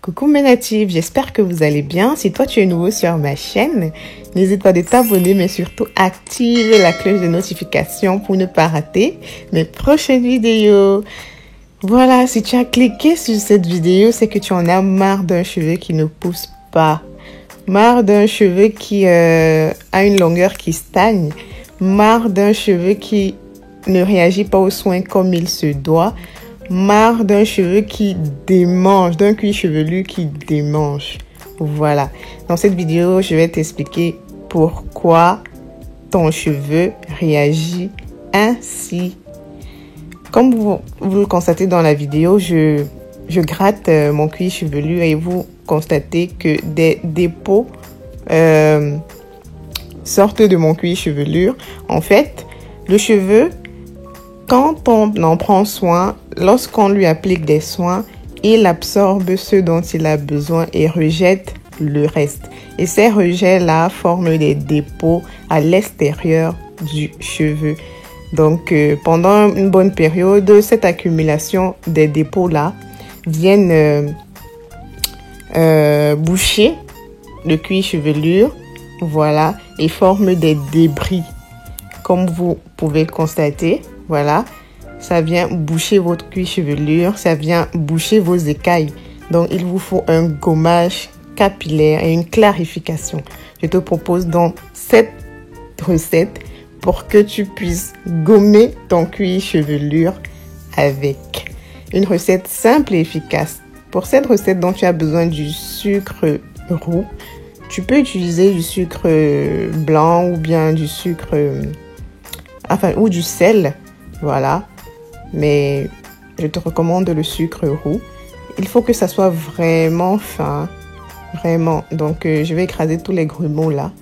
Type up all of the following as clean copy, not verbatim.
Coucou mes natifs, j'espère que vous allez bien. Si toi tu es nouveau sur ma chaîne, n'hésite pas de t'abonner, mais surtout active la cloche de notification pour ne pas rater mes prochaines vidéos. Voilà, si tu as cliqué sur cette vidéo, c'est que tu en as marre d'un cheveu qui ne pousse pas. Marre d'un cheveu qui a une longueur qui stagne. Marre d'un cheveu qui ne réagit pas aux soins comme il se doit. Marre d'un cheveu qui démange, d'un cuir chevelu qui démange. Voilà. Dans cette vidéo, je vais t'expliquer pourquoi ton cheveu réagit ainsi. Comme vous le constatez dans la vidéo, je gratte mon cuir chevelu et vous constatez que des dépôts sortent de mon cuir chevelu. En fait, le cheveu, quand on en prend soin, lorsqu'on lui applique des soins, il absorbe ce dont il a besoin et rejette le reste. Et ces rejets-là forment des dépôts à l'extérieur du cheveu. Donc, pendant une bonne période, cette accumulation des dépôts-là viennent boucher le cuir chevelu, voilà, et forment des débris. Comme vous pouvez le constater, voilà, ça vient boucher votre cuir chevelu, ça vient boucher vos écailles. Donc, il vous faut un gommage capillaire et une clarification. Je te propose donc cette recette pour que tu puisses gommer ton cuir chevelu avec. Une recette simple et efficace. Pour cette recette dont tu as besoin du sucre roux, tu peux utiliser du sucre blanc ou bien du sucre, ou du sel. Voilà, mais je te recommande le sucre roux. Il faut que ça soit vraiment fin, vraiment. Donc, je vais écraser tous les grumeaux là.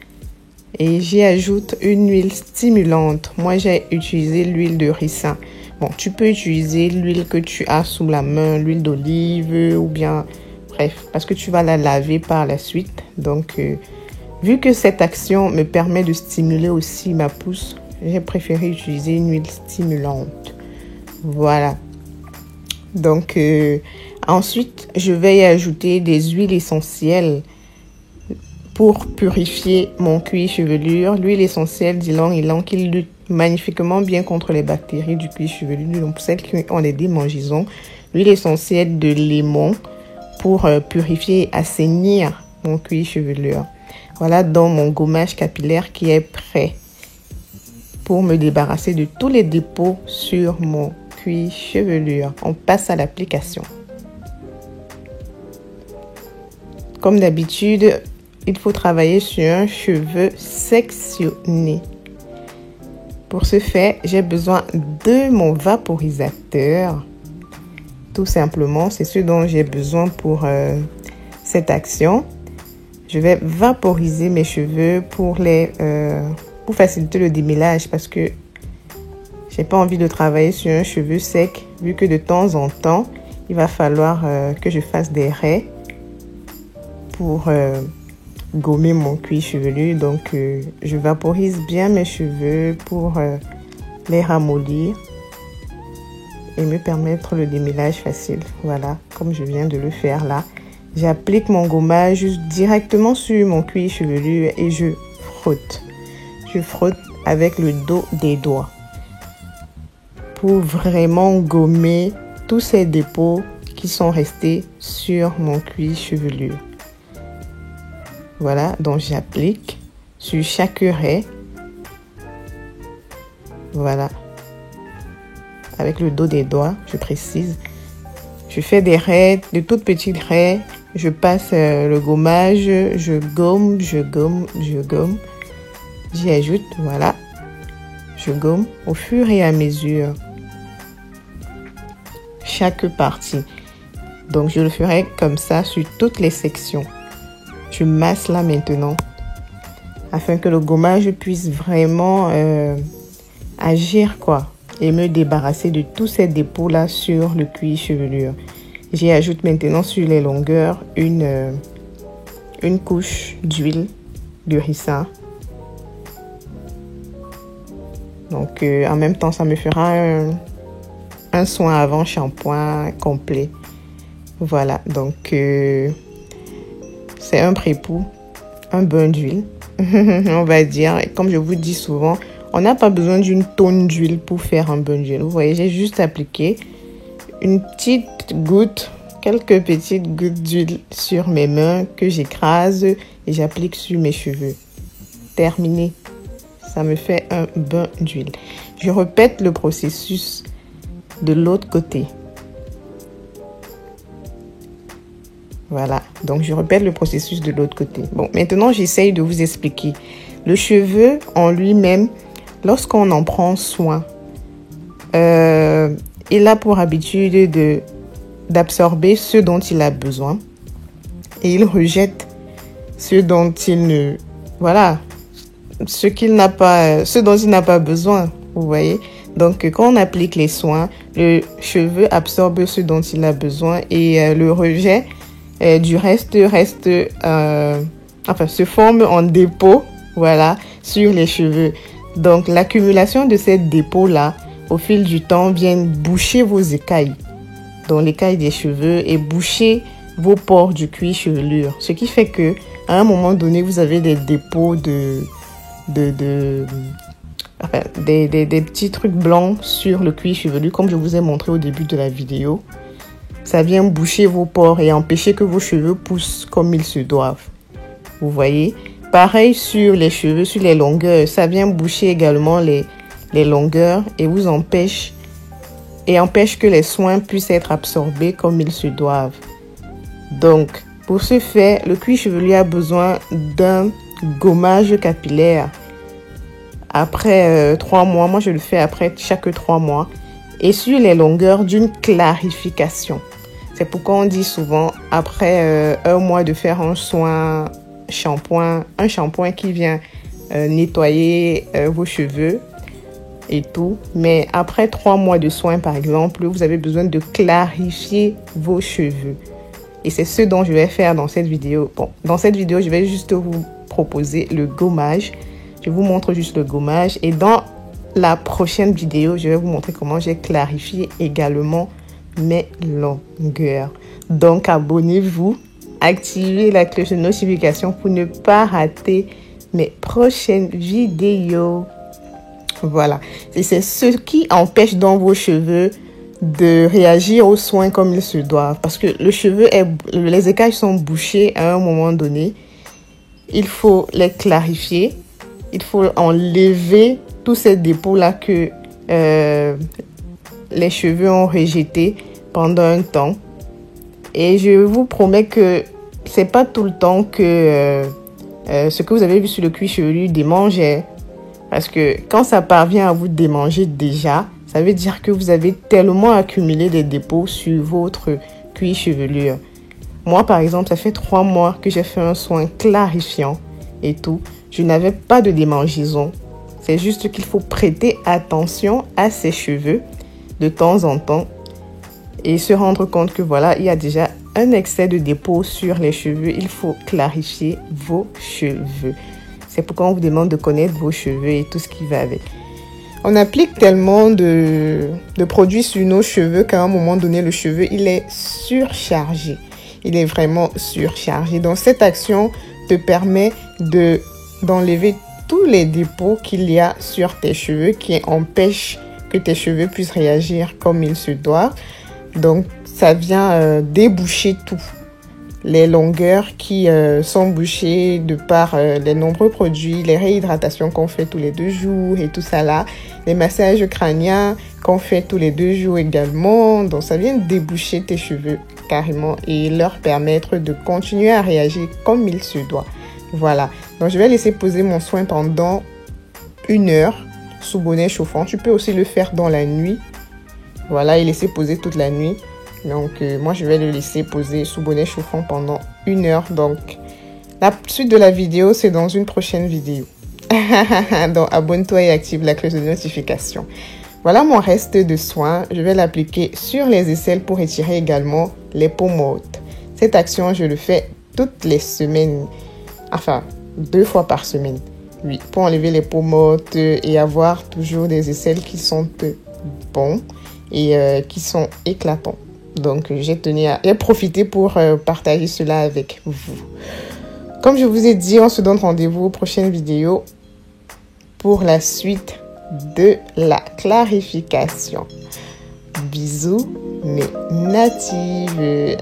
Et j'y ajoute une huile stimulante. Moi, j'ai utilisé l'huile de ricin. Bon, tu peux utiliser l'huile que tu as sous la main, l'huile d'olive ou bien, bref, parce que tu vas la laver par la suite. Donc, vu que cette action me permet de stimuler aussi ma pousse, j'ai préféré utiliser une huile stimulante. Voilà. Donc, ensuite, je vais y ajouter des huiles essentielles pour purifier mon cuir chevelu. L'huile essentielle d'ylang-ylang qui lutte magnifiquement bien contre les bactéries du cuir chevelu. Donc, pour celles qui ont des démangeaisons, l'huile essentielle de lemon pour purifier et assainir mon cuir chevelu. Voilà donc mon gommage capillaire qui est prêt pour me débarrasser de tous les dépôts sur mon cuir chevelu. On passe à l'application. Comme d'habitude, il faut travailler sur un cheveu sectionné. Pour ce faire, j'ai besoin de mon vaporisateur. Tout simplement, c'est ce dont j'ai besoin pour cette action. Je vais vaporiser mes cheveux pour faciliter le démêlage parce que j'ai pas envie de travailler sur un cheveu sec vu que de temps en temps, il va falloir que je fasse des raies pour gommer mon cuir chevelu. Donc, je vaporise bien mes cheveux pour les ramollir et me permettre le démêlage facile. Voilà, comme je viens de le faire là. J'applique mon gommage directement sur mon cuir chevelu et je frotte. Je frotte avec le dos des doigts pour vraiment gommer tous ces dépôts qui sont restés sur mon cuir chevelu. Voilà, donc j'applique sur chaque raie. Voilà. Avec le dos des doigts, je précise. Je fais des raies, de toutes petites raies. Je passe le gommage, je gomme. J'y ajoute, voilà. Je gomme au fur et à mesure chaque partie. Donc, je le ferai comme ça sur toutes les sections. Je masse là maintenant afin que le gommage puisse vraiment agir et me débarrasser de tous ces dépôts là sur le cuir chevelu. J'y ajoute maintenant sur les longueurs une couche d'huile de ricin. Donc, en même temps, ça me fera un soin avant shampoing complet. Voilà, donc c'est un pré-pou, un bain d'huile, on va dire. Et comme je vous dis souvent, on n'a pas besoin d'une tonne d'huile pour faire un bain d'huile. Vous voyez, j'ai juste appliqué une petite goutte, quelques petites gouttes d'huile sur mes mains que j'écrase et j'applique sur mes cheveux. Terminé. Ça me fait un bain d'huile. Je répète le processus de l'autre côté. Voilà, donc je répète le processus de l'autre côté. Bon, maintenant j'essaye de vous expliquer. Le cheveu en lui-même, lorsqu'on en prend soin, il a pour habitude d'absorber ce dont il a besoin et il rejette ce dont il ne... Voilà, ce dont il n'a pas besoin, vous voyez. Donc, quand on applique les soins, le cheveu absorbe ce dont il a besoin et le rejet du reste se forme en dépôt, voilà, sur les cheveux. Donc, l'accumulation de ces dépôts-là, au fil du temps, viennent boucher vos écailles, donc l'écaille des cheveux, et boucher vos pores du cuir chevelu. Ce qui fait que, à un moment donné, vous avez des dépôts des petits trucs blancs sur le cuir chevelu, comme je vous ai montré au début de la vidéo. Ça vient boucher vos pores et empêcher que vos cheveux poussent comme ils se doivent. Vous voyez? Pareil sur les cheveux, sur les longueurs. Ça vient boucher également les longueurs et vous empêche que les soins puissent être absorbés comme ils se doivent. Donc, pour ce faire, le cuir chevelu a besoin d'un gommage capillaire. Après 3 mois, moi je le fais après chaque 3 mois. Et sur les longueurs, d'une clarification. C'est pourquoi on dit souvent, après 1 mois de faire un soin shampoing, un shampoing qui vient nettoyer vos cheveux et tout. Mais après 3 mois de soins, par exemple, vous avez besoin de clarifier vos cheveux. Et c'est ce dont je vais faire dans cette vidéo. Bon, dans cette vidéo, je vais juste vous proposer le gommage. Je vous montre juste le gommage. Et dans la prochaine vidéo, je vais vous montrer comment j'ai clarifié également mes longueurs. Donc, abonnez-vous, activez la cloche de notification pour ne pas rater mes prochaines vidéos. Voilà. Et c'est ce qui empêche dans vos cheveux de réagir aux soins comme ils se doivent. Parce que les écailles sont bouchées à un moment donné. Il faut les clarifier. Il faut enlever tous ces dépôts-là que les cheveux ont rejetés pendant un temps. Et je vous promets que c'est pas tout le temps que ce que vous avez vu sur le cuir chevelu démangeait. Parce que quand ça parvient à vous démanger déjà, ça veut dire que vous avez tellement accumulé des dépôts sur votre cuir chevelu. Moi, par exemple, ça fait 3 mois que j'ai fait un soin clarifiant et tout. Je n'avais pas de démangeaison. C'est juste qu'il faut prêter attention à ses cheveux de temps en temps et se rendre compte que voilà, il y a déjà un excès de dépôt sur les cheveux. Il faut clarifier vos cheveux. C'est pourquoi on vous demande de connaître vos cheveux et tout ce qui va avec. On applique tellement de produits sur nos cheveux qu'à un moment donné, le cheveu, il est surchargé. Il est vraiment surchargé. Donc, cette action te permet d'enlever tous les dépôts qu'il y a sur tes cheveux qui empêchent que tes cheveux puissent réagir comme ils se doivent. Donc, ça vient déboucher tout. Les longueurs qui sont bouchées de par les nombreux produits, les réhydratations qu'on fait tous les 2 jours et tout ça là, les massages crâniens qu'on fait tous les 2 jours également. Donc, ça vient déboucher tes cheveux carrément et leur permettre de continuer à réagir comme il se doit. Voilà. Donc, je vais laisser poser mon soin pendant 1 heure sous bonnet chauffant. Tu peux aussi le faire dans la nuit. Voilà, et laisser poser toute la nuit. Donc, moi, je vais le laisser poser sous bonnet chauffant pendant 1 heure. Donc, la suite de la vidéo, c'est dans une prochaine vidéo. Donc, abonne-toi et active la cloche de notification. Voilà mon reste de soin. Je vais l'appliquer sur les aisselles pour étirer également les peaux mortes. Cette action, je le fais toutes les semaines. Enfin, 2 fois par semaine. Oui, pour enlever les peaux mortes et avoir toujours des aisselles qui sont bons et qui sont éclatants. Donc, j'ai profité pour partager cela avec vous. Comme je vous ai dit, on se donne rendez-vous aux prochaines vidéos pour la suite de la clarification. Bisous, mes natives.